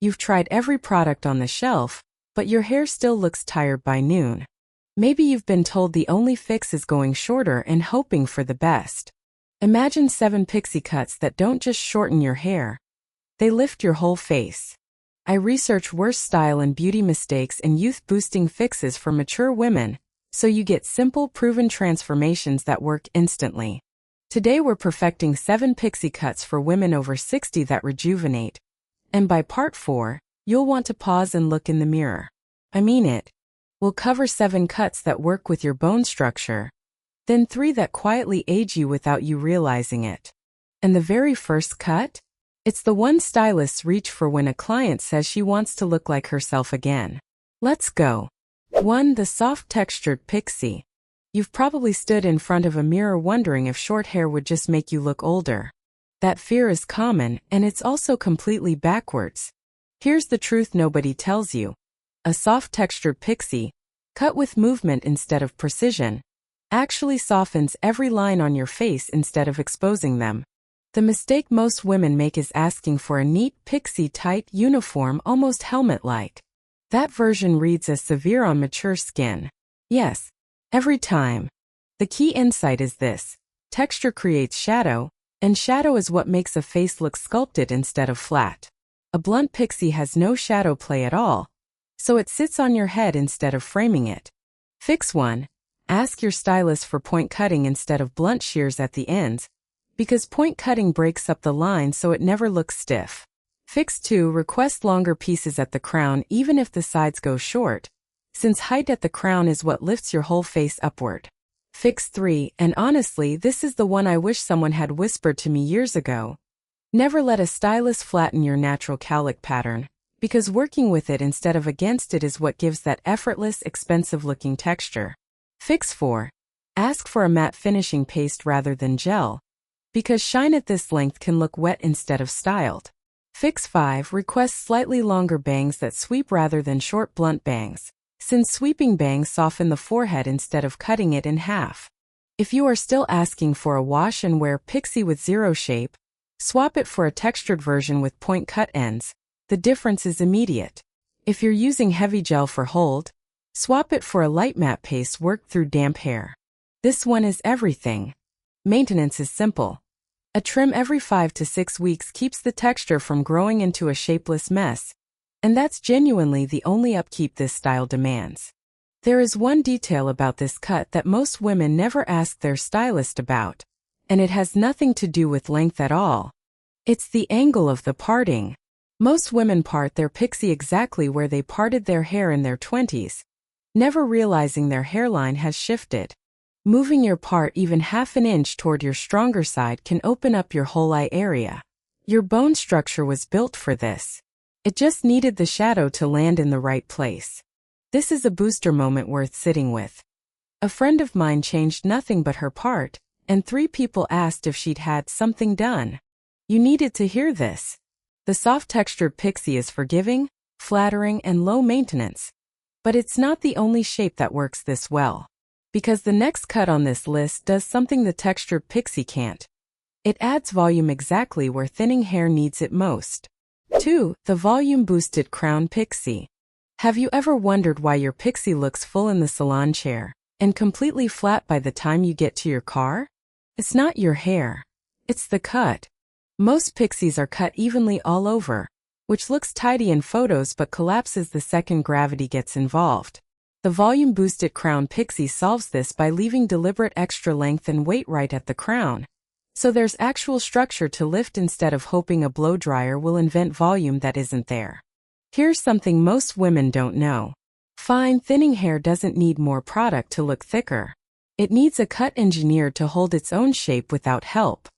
You've tried every product on the shelf, but your hair still looks tired by noon. Maybe you've been told the only fix is going shorter and hoping for the best. Imagine 7 pixie cuts that don't just shorten your hair. They lift your whole face. I research worst style and beauty mistakes and youth-boosting fixes for mature women, so you get simple, proven transformations that work instantly. Today we're perfecting 7 pixie cuts for women over 60 that rejuvenate. And by part 4, you'll want to pause and look in the mirror. I mean it. We'll cover 7 cuts that work with your bone structure, then 3 that quietly age you without you realizing it. And the very first cut? It's the one stylists reach for when a client says she wants to look like herself again. Let's go. 1. The soft textured pixie. You've probably stood in front of a mirror wondering if short hair would just make you look older. That fear is common, and it's also completely backwards. Here's the truth nobody tells you. A soft textured pixie, cut with movement instead of precision, actually softens every line on your face instead of exposing them. The mistake most women make is asking for a neat pixie tight uniform, almost helmet-like. That version reads as severe on mature skin. Yes, every time. The key insight is this: texture creates shadow, and shadow is what makes a face look sculpted instead of flat. A blunt pixie has no shadow play at all, so it sits on your head instead of framing it. Fix 1. Ask your stylist for point cutting instead of blunt shears at the ends, because point cutting breaks up the line so it never looks stiff. Fix 2. Request longer pieces at the crown even if the sides go short, since height at the crown is what lifts your whole face upward. Fix 3, and honestly this is the one I wish someone had whispered to me years ago. Never let a stylist flatten your natural cowlick pattern, because working with it instead of against it is what gives that effortless, expensive-looking texture. Fix 4. Ask for a matte finishing paste rather than gel, because shine at this length can look wet instead of styled. Fix 5. Request slightly longer bangs that sweep rather than short blunt bangs, since sweeping bangs soften the forehead instead of cutting it in half. If you are still asking for a wash and wear pixie with zero shape, swap it for a textured version with point cut ends. The difference is immediate. If you're using heavy gel for hold, swap it for a light matte paste worked through damp hair. This one is everything. Maintenance is simple. A trim every 5 to 6 weeks keeps the texture from growing into a shapeless mess, and that's genuinely the only upkeep this style demands. There is one detail about this cut that most women never ask their stylist about, and it has nothing to do with length at all. It's the angle of the parting. Most women part their pixie exactly where they parted their hair in their 20s, never realizing their hairline has shifted. Moving your part even half an inch toward your stronger side can open up your whole eye area. Your bone structure was built for this. It just needed the shadow to land in the right place. This is a booster moment worth sitting with. A friend of mine changed nothing but her part, and 3 people asked if she'd had something done. You needed to hear this. The soft textured pixie is forgiving, flattering, and low maintenance. But it's not the only shape that works this well. Because the next cut on this list does something the textured pixie can't. It adds volume exactly where thinning hair needs it most. 2. The volume-boosted crown pixie. Have you ever wondered why your pixie looks full in the salon chair and completely flat by the time you get to your car? It's not your hair. It's the cut. Most pixies are cut evenly all over, which looks tidy in photos but collapses the second gravity gets involved. The volume-boosted crown pixie solves this by leaving deliberate extra length and weight right at the crown, so there's actual structure to lift instead of hoping a blow dryer will invent volume that isn't there. Here's something most women don't know. Fine thinning hair doesn't need more product to look thicker. It needs a cut engineered to hold its own shape without help.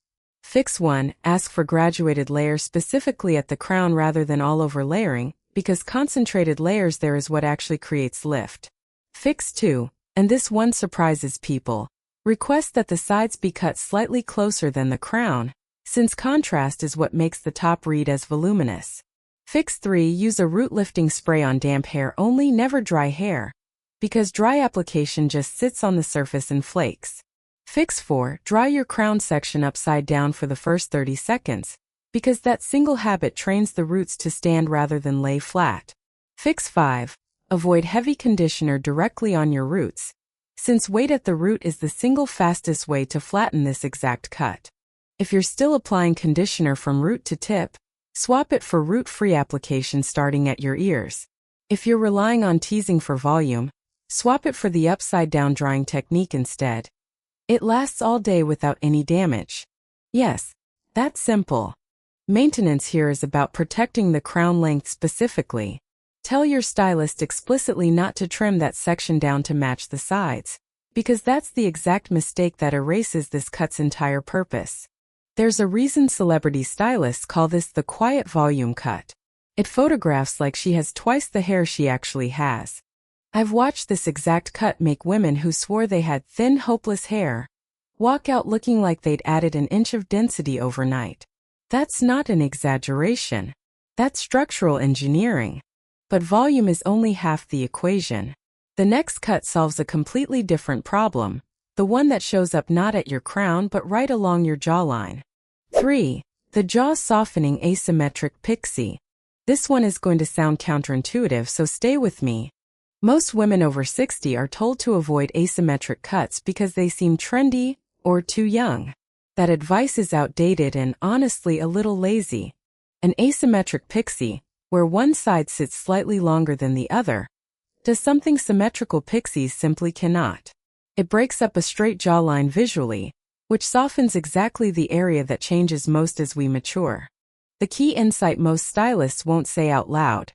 Fix 1. Ask for graduated layers specifically at the crown rather than all over layering, because concentrated layers there is what actually creates lift. Fix 2, and this one surprises people. Request that the sides be cut slightly closer than the crown, since contrast is what makes the top read as voluminous. Fix 3. Use a root lifting spray on damp hair only, never dry hair, because dry application just sits on the surface and flakes. Fix 4. Dry your crown section upside down for the first 30 seconds, because that single habit trains the roots to stand rather than lay flat. Fix 5. Avoid heavy conditioner directly on your roots, since weight at the root is the single fastest way to flatten this exact cut. If you're still applying conditioner from root to tip, swap it for root-free application starting at your ears. If you're relying on teasing for volume, swap it for the upside-down drying technique instead. It lasts all day without any damage. Yes, that's simple. Maintenance here is about protecting the crown length specifically. Tell your stylist explicitly not to trim that section down to match the sides, because that's the exact mistake that erases this cut's entire purpose. There's a reason celebrity stylists call this the quiet volume cut. It photographs like she has twice the hair she actually has. I've watched this exact cut make women who swore they had thin, hopeless hair walk out looking like they'd added an inch of density overnight. That's not an exaggeration. That's structural engineering. But volume is only half the equation. The next cut solves a completely different problem, the one that shows up not at your crown but right along your jawline. 3. The jaw softening asymmetric Pixie. This one is going to sound counterintuitive, so stay with me. Most women over 60 are told to avoid asymmetric cuts because they seem trendy or too young. That advice is outdated and honestly a little lazy. An asymmetric Pixie, where one side sits slightly longer than the other, does something symmetrical pixies simply cannot. It breaks up a straight jawline visually, which softens exactly the area that changes most as we mature. The key insight most stylists won't say out loud: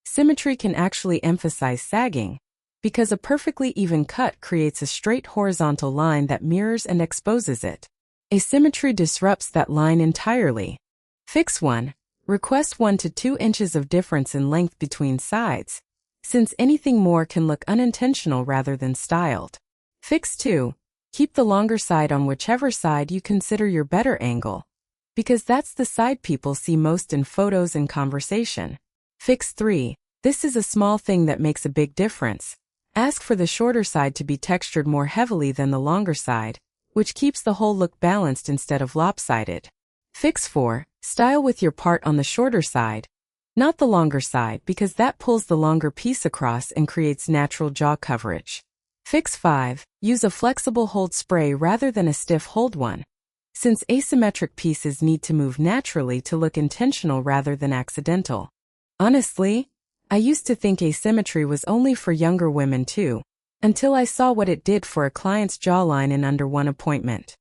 symmetry can actually emphasize sagging, because a perfectly even cut creates a straight horizontal line that mirrors and exposes it. Asymmetry disrupts that line entirely. Fix 1. Request 1 to 2 inches of difference in length between sides, since anything more can look unintentional rather than styled. Fix 2. Keep the longer side on whichever side you consider your better angle, because that's the side people see most in photos and conversation. Fix 3. This is a small thing that makes a big difference. Ask for the shorter side to be textured more heavily than the longer side, which keeps the whole look balanced instead of lopsided. Fix 4. Style with your part on the shorter side, not the longer side, because that pulls the longer piece across and creates natural jaw coverage. Fix 5. Use a flexible hold spray rather than a stiff hold one, since asymmetric pieces need to move naturally to look intentional rather than accidental. Honestly, I used to think asymmetry was only for younger women too, until I saw what it did for a client's jawline in under one appointment.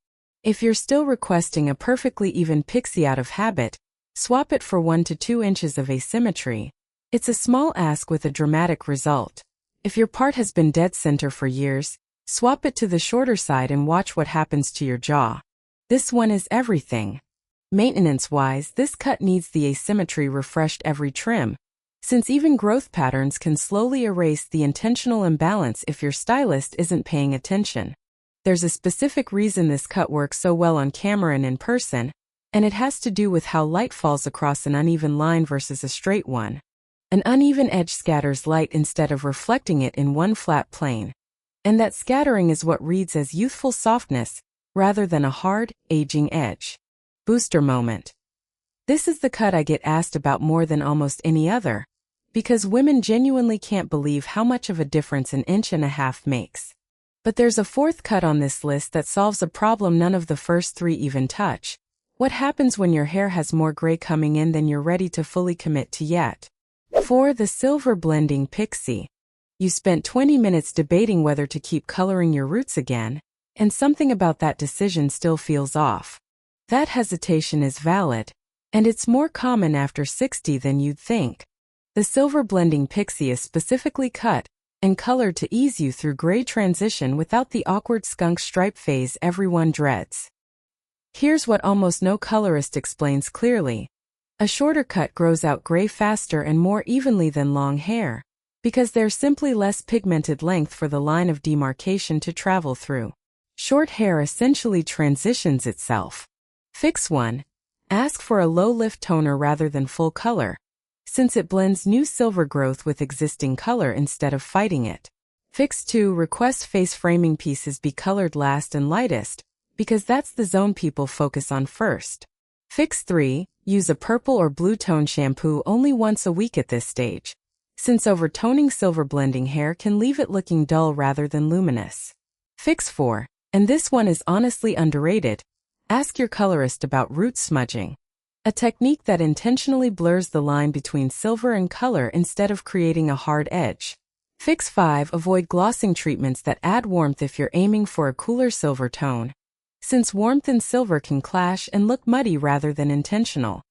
If you're still requesting a perfectly even pixie out of habit, swap it for 1 to 2 inches of asymmetry. It's a small ask with a dramatic result. If your part has been dead center for years, swap it to the shorter side and watch what happens to your jaw. This one is everything. Maintenance-wise, this cut needs the asymmetry refreshed every trim, since even growth patterns can slowly erase the intentional imbalance if your stylist isn't paying attention. There's a specific reason this cut works so well on camera and in person, and it has to do with how light falls across an uneven line versus a straight one. An uneven edge scatters light instead of reflecting it in one flat plane. And that scattering is what reads as youthful softness, rather than a hard, aging edge. Booster moment. This is the cut I get asked about more than almost any other, because women genuinely can't believe how much of a difference an 1.5 inches makes. But there's a fourth cut on this list that solves a problem none of the first 3 even touch. What happens when your hair has more gray coming in than you're ready to fully commit to yet? 4. The silver blending Pixie. You spent 20 minutes debating whether to keep coloring your roots again, and something about that decision still feels off. That hesitation is valid, and it's more common after 60 than you'd think. The silver blending Pixie is specifically cut and colored to ease you through gray transition without the awkward skunk stripe phase everyone dreads. Here's what almost no colorist explains clearly. A shorter cut grows out gray faster and more evenly than long hair, because there's simply less pigmented length for the line of demarcation to travel through. Short hair essentially transitions itself. Fix 1. Ask for a low-lift toner rather than full color, since it blends new silver growth with existing color instead of fighting it. Fix 2. Request face framing pieces be colored last and lightest, because that's the zone people focus on first. Fix 3. Use a purple or blue tone shampoo only once a week at this stage, since overtoning silver blending hair can leave it looking dull rather than luminous. Fix 4. And this one is honestly underrated. Ask your colorist about root smudging, a technique that intentionally blurs the line between silver and color instead of creating a hard edge. Fix 5. Avoid glossing treatments that add warmth if you're aiming for a cooler silver tone, since warmth and silver can clash and look muddy rather than intentional.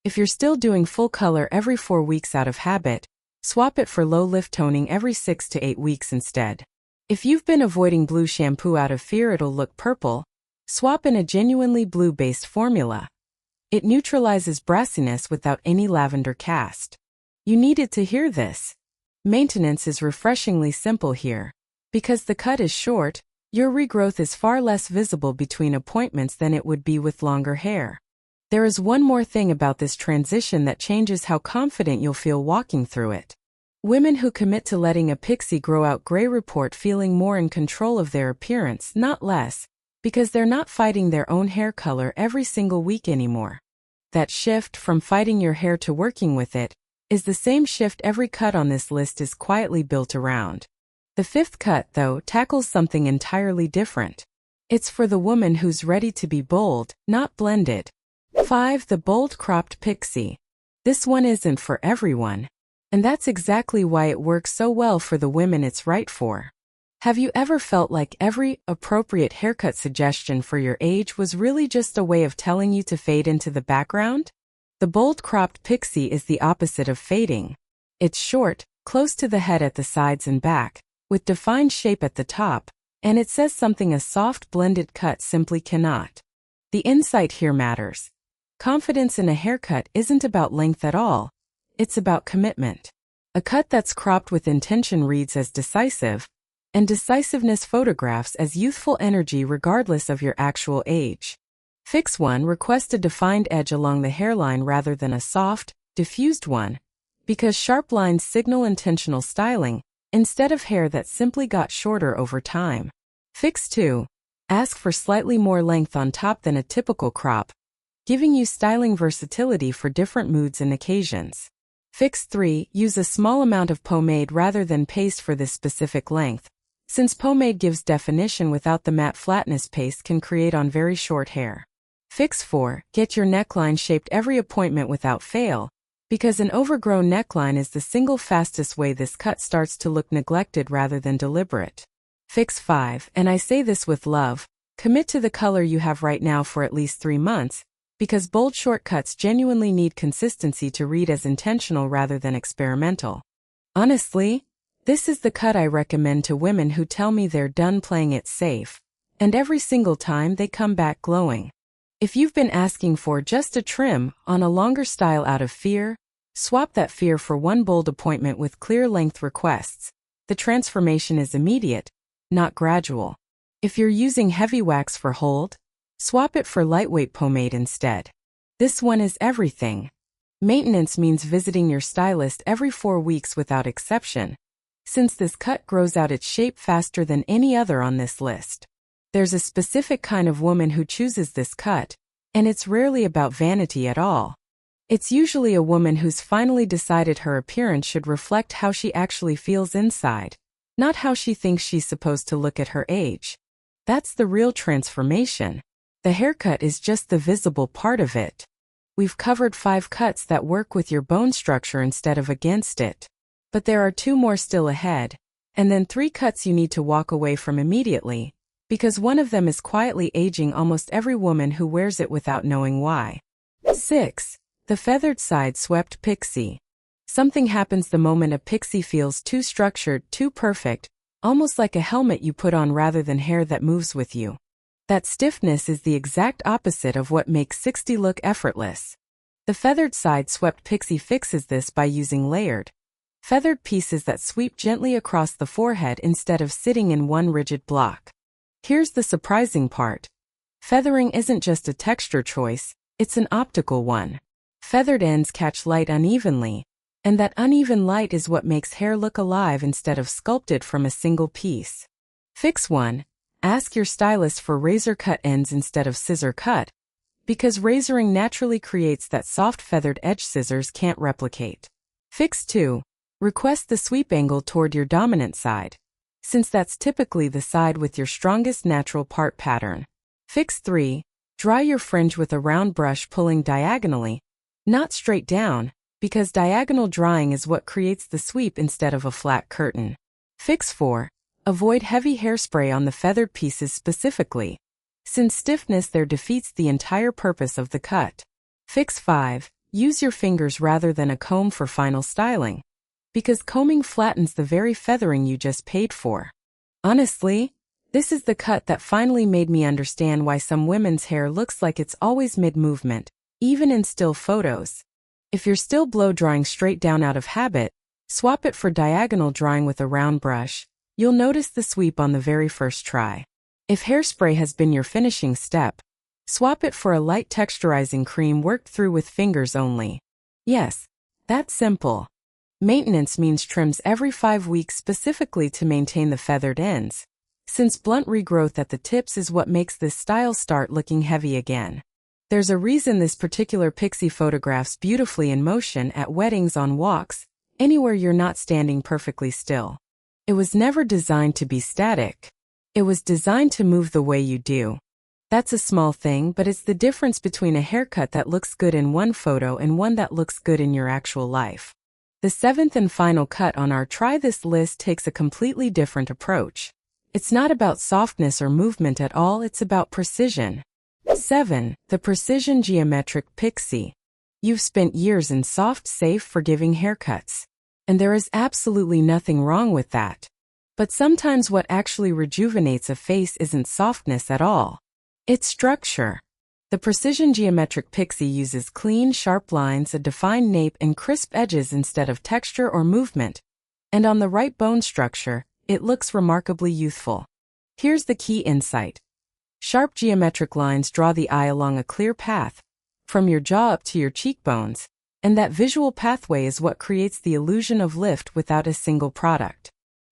If you're still doing full color every 4 weeks out of habit, swap it for low-lift toning every 6 to 8 weeks instead. If you've been avoiding blue shampoo out of fear it'll look purple, swap in a genuinely blue-based formula. It neutralizes brassiness without any lavender cast. You needed to hear this. Maintenance is refreshingly simple here. Because the cut is short, your regrowth is far less visible between appointments than it would be with longer hair. There is one more thing about this transition that changes how confident you'll feel walking through it. Women who commit to letting a pixie grow out gray report feeling more in control of their appearance, not less, because they're not fighting their own hair color every single week anymore. That shift from fighting your hair to working with it is the same shift every cut on this list is quietly built around. The 5th cut, though, tackles something entirely different. It's for the woman who's ready to be bold, not blended. 5. The bold cropped pixie. This one isn't for everyone. And that's exactly why it works so well for the women it's right for. Have you ever felt like every appropriate haircut suggestion for your age was really just a way of telling you to fade into the background? The bold cropped pixie is the opposite of fading. It's short, close to the head at the sides and back, with defined shape at the top, and it says something a soft blended cut simply cannot. The insight here matters. Confidence in a haircut isn't about length at all. It's about commitment. A cut that's cropped with intention reads as decisive, and decisiveness photographs as youthful energy regardless of your actual age. Fix 1. Request a defined edge along the hairline rather than a soft, diffused one, because sharp lines signal intentional styling, instead of hair that simply got shorter over time. Fix 2. Ask for slightly more length on top than a typical crop, giving you styling versatility for different moods and occasions. Fix 3. Use a small amount of pomade rather than paste for this specific length, since pomade gives definition without the matte flatness paste can create on very short hair. Fix 4. Get your neckline shaped every appointment without fail, because an overgrown neckline is the single fastest way this cut starts to look neglected rather than deliberate. Fix 5. And I say this with love, commit to the color you have right now for at least 3 months, because bold shortcuts genuinely need consistency to read as intentional rather than experimental. Honestly, this is the cut I recommend to women who tell me they're done playing it safe, and every single time they come back glowing. If you've been asking for just a trim on a longer style out of fear, swap that fear for one bold appointment with clear length requests. The transformation is immediate, not gradual. If you're using heavy wax for hold, swap it for lightweight pomade instead. This one is everything. Maintenance means visiting your stylist every 4 weeks without exception, since this cut grows out its shape faster than any other on this list. There's a specific kind of woman who chooses this cut, and it's rarely about vanity at all. It's usually a woman who's finally decided her appearance should reflect how she actually feels inside, not how she thinks she's supposed to look at her age. That's the real transformation. The haircut is just the visible part of it. We've covered 5 cuts that work with your bone structure instead of against it. But there are 2 more still ahead, and then 3 cuts you need to walk away from immediately, because one of them is quietly aging almost every woman who wears it without knowing why. 6. The feathered side swept pixie. Something happens the moment a pixie feels too structured, too perfect, almost like a helmet you put on rather than hair that moves with you. That stiffness is the exact opposite of what makes 60 look effortless. The feathered side swept pixie fixes this by using layered, feathered pieces that sweep gently across the forehead instead of sitting in one rigid block. Here's the surprising part. Feathering isn't just a texture choice, it's an optical one. Feathered ends catch light unevenly, and that uneven light is what makes hair look alive instead of sculpted from a single piece. Fix 1. Ask your stylist for razor cut ends instead of scissor cut, because razoring naturally creates that soft feathered edge scissors can't replicate. Fix 2. Request the sweep angle toward your dominant side, since that's typically the side with your strongest natural part pattern. Fix 3. Dry your fringe with a round brush pulling diagonally, not straight down, because diagonal drying is what creates the sweep instead of a flat curtain. Fix 4. Avoid heavy hairspray on the feathered pieces specifically, since stiffness there defeats the entire purpose of the cut. Fix 5. Use your fingers rather than a comb for final styling, because combing flattens the very feathering you just paid for. Honestly, this is the cut that finally made me understand why some women's hair looks like it's always mid-movement, even in still photos. If you're still blow-drying straight down out of habit, swap it for diagonal drying with a round brush. You'll notice the sweep on the very first try. If hairspray has been your finishing step, swap it for a light texturizing cream worked through with fingers only. Yes, that's simple. Maintenance means trims every 5 weeks specifically to maintain the feathered ends, since blunt regrowth at the tips is what makes this style start looking heavy again. There's a reason this particular Pixie photographs beautifully in motion at weddings, on walks, anywhere you're not standing perfectly still. It was never designed to be static. It was designed to move the way you do. That's a small thing, but it's the difference between a haircut that looks good in one photo and one that looks good in your actual life. The 7th and final cut on our Try This list takes a completely different approach. It's not about softness or movement at all, it's about precision. 7. The Precision Geometric Pixie. You've spent years in soft, safe, forgiving haircuts, and there is absolutely nothing wrong with that. But sometimes what actually rejuvenates a face isn't softness at all. It's structure. The Precision Geometric Pixie uses clean, sharp lines, a defined nape, and crisp edges instead of texture or movement. And on the right bone structure, it looks remarkably youthful. Here's the key insight. Sharp geometric lines draw the eye along a clear path, from your jaw up to your cheekbones, and that visual pathway is what creates the illusion of lift without a single product.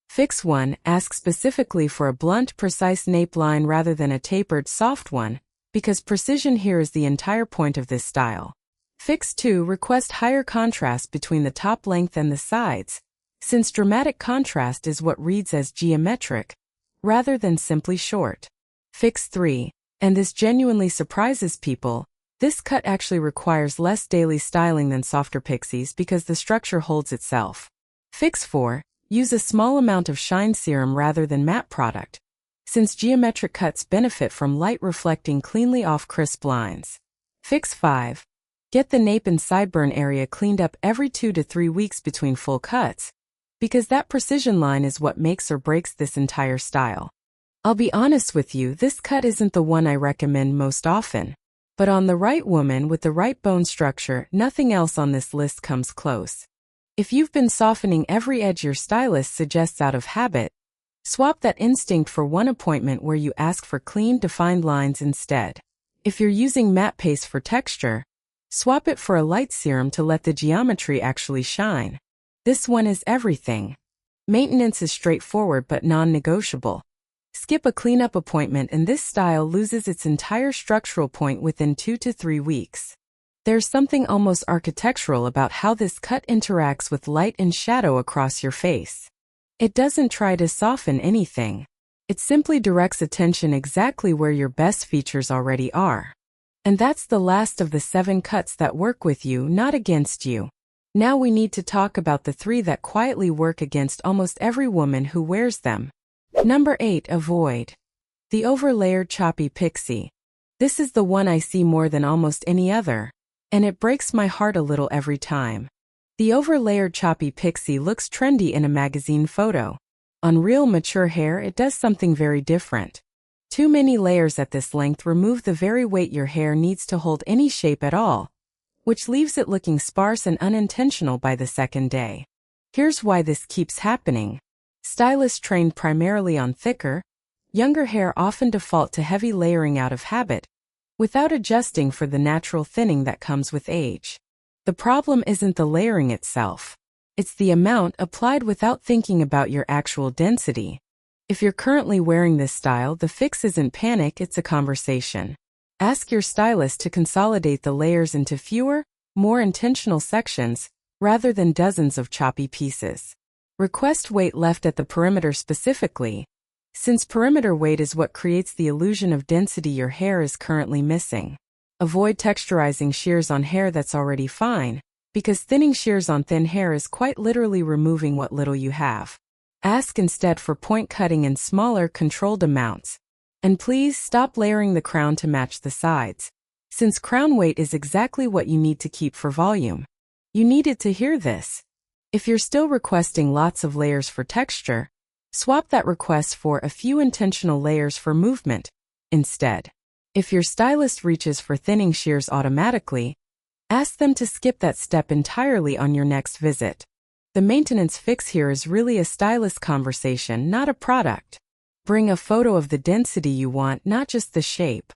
Fix 1. Ask specifically for a blunt, precise nape line rather than a tapered, soft one, because precision here is the entire point of this style. Fix 2. Request higher contrast between the top length and the sides, since dramatic contrast is what reads as geometric, rather than simply short. Fix 3. And this genuinely surprises people, this cut actually requires less daily styling than softer pixies because the structure holds itself. Fix 4. Use a small amount of shine serum rather than matte product, since geometric cuts benefit from light reflecting cleanly off crisp lines. Fix 5. Get the nape and sideburn area cleaned up every 2 to 3 weeks between full cuts, because that precision line is what makes or breaks this entire style. I'll be honest with you, this cut isn't the one I recommend most often. But on the right woman with the right bone structure, nothing else on this list comes close. If you've been softening every edge your stylist suggests out of habit, swap that instinct for one appointment where you ask for clean, defined lines instead. If you're using matte paste for texture, swap it for a light serum to let the geometry actually shine. This one is everything. Maintenance is straightforward but non-negotiable. Skip a cleanup appointment and this style loses its entire structural point within 2 to 3 weeks. There's something almost architectural about how this cut interacts with light and shadow across your face. It doesn't try to soften anything. It simply directs attention exactly where your best features already are. And that's the last of the 7 cuts that work with you, not against you. Now we need to talk about the 3 that quietly work against almost every woman who wears them. Number 8. Avoid. The overlayered choppy pixie. This is the one I see more than almost any other, and it breaks my heart a little every time. The overlayered choppy pixie looks trendy in a magazine photo. On real mature hair, it does something very different. Too many layers at this length remove the very weight your hair needs to hold any shape at all, which leaves it looking sparse and unintentional by the second day. Here's why this keeps happening. Stylists trained primarily on thicker, younger hair often default to heavy layering out of habit, without adjusting for the natural thinning that comes with age. The problem isn't the layering itself. It's the amount applied without thinking about your actual density. If you're currently wearing this style, the fix isn't panic, it's a conversation. Ask your stylist to consolidate the layers into fewer, more intentional sections, rather than dozens of choppy pieces. Request weight left at the perimeter specifically, since perimeter weight is what creates the illusion of density your hair is currently missing. Avoid texturizing shears on hair that's already fine, because thinning shears on thin hair is quite literally removing what little you have. Ask instead for point cutting in smaller, controlled amounts. And please stop layering the crown to match the sides, since crown weight is exactly what you need to keep for volume. You needed to hear this. If you're still requesting lots of layers for texture, swap that request for a few intentional layers for movement instead. If your stylist reaches for thinning shears automatically, ask them to skip that step entirely on your next visit. The maintenance fix here is really a stylist conversation, not a product. Bring a photo of the density you want, not just the shape.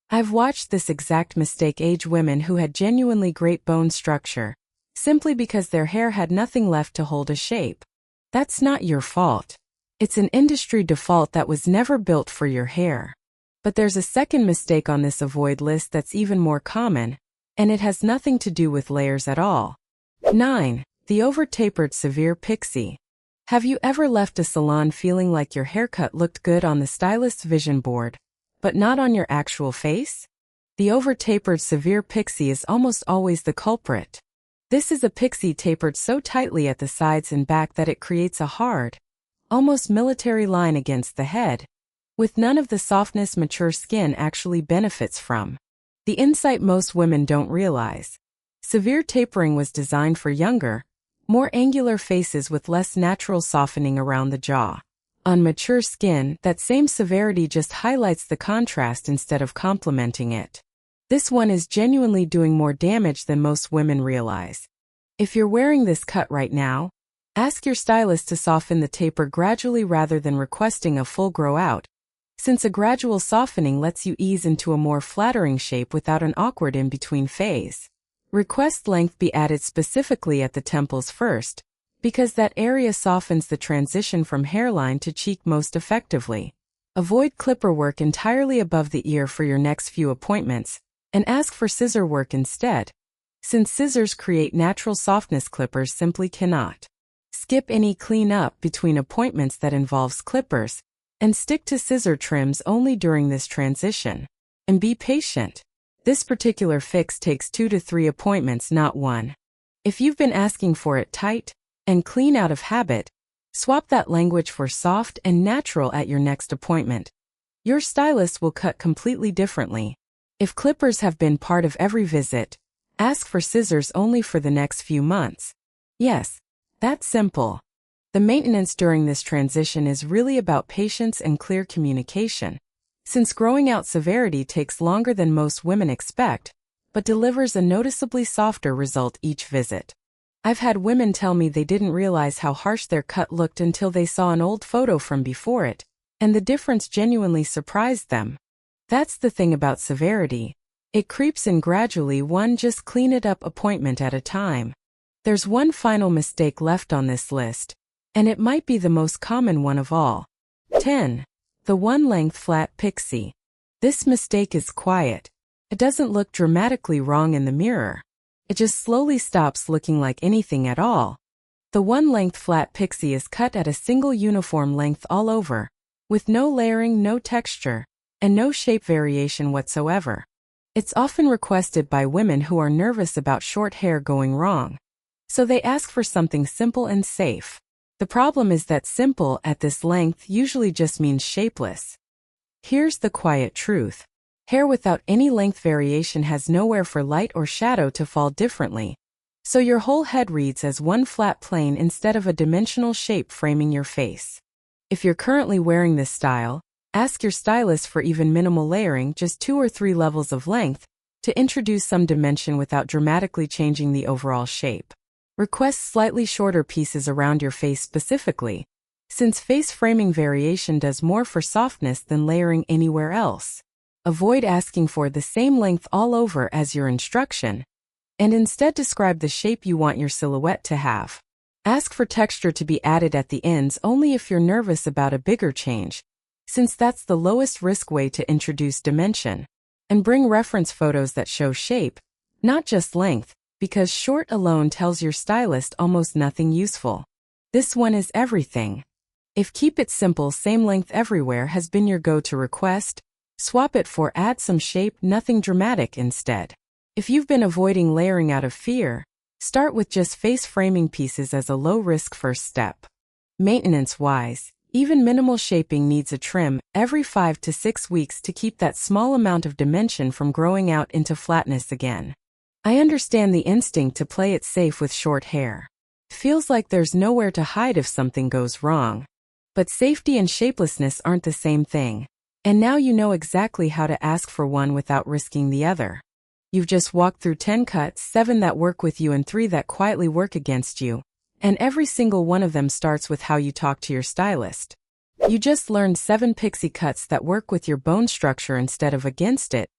I've watched this exact mistake age women who had genuinely great bone structure, simply because their hair had nothing left to hold a shape. That's not your fault. It's an industry default that was never built for your hair. But there's a second mistake on this avoid list that's even more common, and it has nothing to do with layers at all. 9. The over-tapered severe pixie. Have you ever left a salon feeling like your haircut looked good on the stylist's vision board, but not on your actual face? The over-tapered severe pixie is almost always the culprit. This is a pixie tapered so tightly at the sides and back that it creates a hard, almost military line against the head, with none of the softness mature skin actually benefits from. The insight most women don't realize. Severe tapering was designed for younger, more angular faces with less natural softening around the jaw. On mature skin, that same severity just highlights the contrast instead of complementing it. This one is genuinely doing more damage than most women realize. If you're wearing this cut right now, ask your stylist to soften the taper gradually rather than requesting a full grow out, since a gradual softening lets you ease into a more flattering shape without an awkward in-between phase. Request length be added specifically at the temples first, because that area softens the transition from hairline to cheek most effectively. Avoid clipper work entirely above the ear for your next few appointments, and ask for scissor work instead, since scissors create natural softness clippers simply cannot. Skip any clean-up between appointments that involves clippers, and stick to scissor trims only during this transition. And be patient. This particular fix takes 2 to 3 appointments, not 1. If you've been asking for it tight and clean out of habit, swap that language for soft and natural at your next appointment. Your stylist will cut completely differently. If clippers have been part of every visit, ask for scissors only for the next few months. Yes, that's simple. The maintenance during this transition is really about patience and clear communication, since growing out severity takes longer than most women expect, but delivers a noticeably softer result each visit. I've had women tell me they didn't realize how harsh their cut looked until they saw an old photo from before it, and the difference genuinely surprised them. That's the thing about severity. It creeps in gradually, one just clean it up appointment at a time. There's one final mistake left on this list, and it might be the most common one of all. 10. The one-length flat pixie. This mistake is quiet. It doesn't look dramatically wrong in the mirror. It just slowly stops looking like anything at all. The one-length flat pixie is cut at a single uniform length all over, with no layering, no texture, and no shape variation whatsoever. It's often requested by women who are nervous about short hair going wrong, so they ask for something simple and safe. The problem is that simple at this length usually just means shapeless. Here's the quiet truth. Hair without any length variation has nowhere for light or shadow to fall differently, so your whole head reads as one flat plane instead of a dimensional shape framing your face. If you're currently wearing this style, ask your stylist for even minimal layering, just 2 or 3 levels of length, to introduce some dimension without dramatically changing the overall shape. Request slightly shorter pieces around your face specifically, since face framing variation does more for softness than layering anywhere else. Avoid asking for the same length all over as your instruction, and instead describe the shape you want your silhouette to have. Ask for texture to be added at the ends only if you're nervous about a bigger change, since that's the lowest risk way to introduce dimension. And bring reference photos that show shape, not just length, because short alone tells your stylist almost nothing useful. This one is everything. If keep it simple, same length everywhere has been your go-to request, swap it for add some shape, nothing dramatic instead. If you've been avoiding layering out of fear, start with just face framing pieces as a low-risk first step. Maintenance-wise, even minimal shaping needs a trim every 5 to 6 weeks to keep that small amount of dimension from growing out into flatness again. I understand the instinct to play it safe with short hair. Feels like there's nowhere to hide if something goes wrong. But safety and shapelessness aren't the same thing. And now you know exactly how to ask for one without risking the other. You've just walked through 10 cuts, 7 that work with you and 3 that quietly work against you. And every single one of them starts with how you talk to your stylist. You just learned 7 pixie cuts that work with your bone structure instead of against it,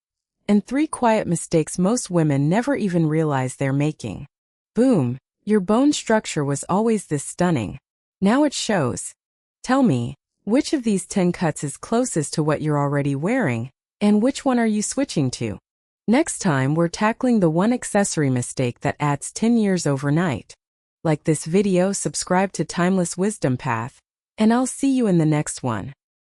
and 3 quiet mistakes most women never even realize they're making. Boom, your bone structure was always this stunning. Now it shows. Tell me, which of these 10 cuts is closest to what you're already wearing, and which one are you switching to? Next time, we're tackling the one accessory mistake that adds 10 years overnight. Like this video, subscribe to Timeless Wisdom Path, and I'll see you in the next one.